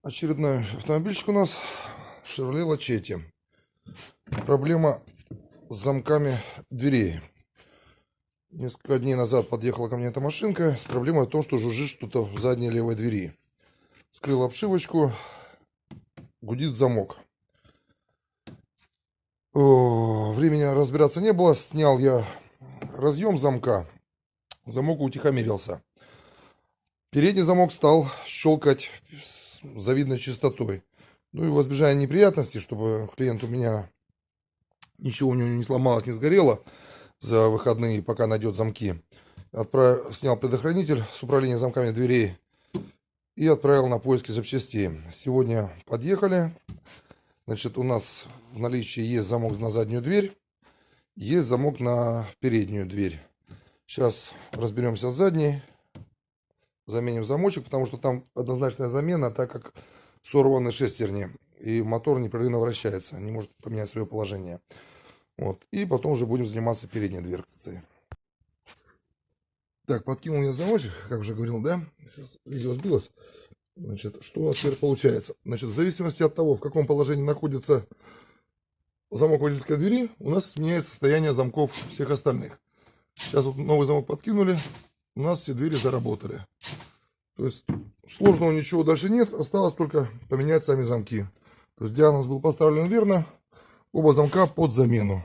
Очередной автомобильчик у нас. Chevrolet Lachetti. Проблема с замками дверей. Несколько дней назад подъехала ко мне эта машинка с проблемой о том, что жужжит что-то в задней левой двери. Скрыл обшивочку, гудит замок. Времени разбираться не было. Снял я разъем замка. Замок утихомирился. Передний замок стал щелкать с завидной частотой. Ну и во избежание неприятностей, чтобы клиент у меня ничего у него не сломалось, не сгорело за выходные, пока найдет замки, снял предохранитель с управления замками дверей и отправил на поиски запчастей. Сегодня подъехали. Значит, у нас в наличии есть замок на заднюю дверь, есть замок на переднюю дверь. Сейчас разберемся с задней, заменим замочек, потому что там однозначная замена, так как сорваны шестерни и мотор непрерывно вращается, не может поменять свое положение. Вот. И потом уже будем заниматься передней дверцей. Так, подкинул я замочек, как уже говорил, да? Сейчас видео сбилось. Значит, что у нас теперь получается? Значит, в зависимости от того, в каком положении находится замок водительской двери, у нас меняется состояние замков всех остальных. Сейчас вот новый замок подкинули, у нас все двери заработали. То есть сложного ничего дальше нет, осталось только поменять сами замки. То есть диагноз был поставлен верно, оба замка под замену.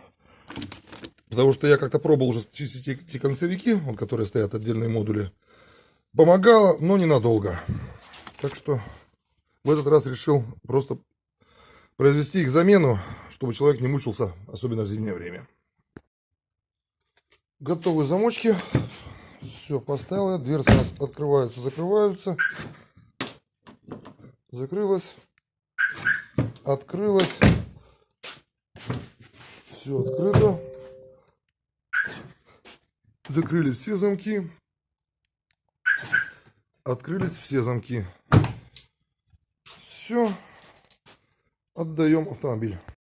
Потому что я как-то пробовал уже чистить эти концевики, вот, которые стоят отдельные модули. Помогало, но ненадолго. Так что в этот раз решил просто произвести их замену, чтобы человек не мучился, особенно в зимнее время. Готовы замочки. Все, поставил я. Дверцы у нас открываются, закрываются. Закрылась. Открылась. Все открыто. Закрылись все замки. Открылись все замки. Все. Отдаем автомобиль.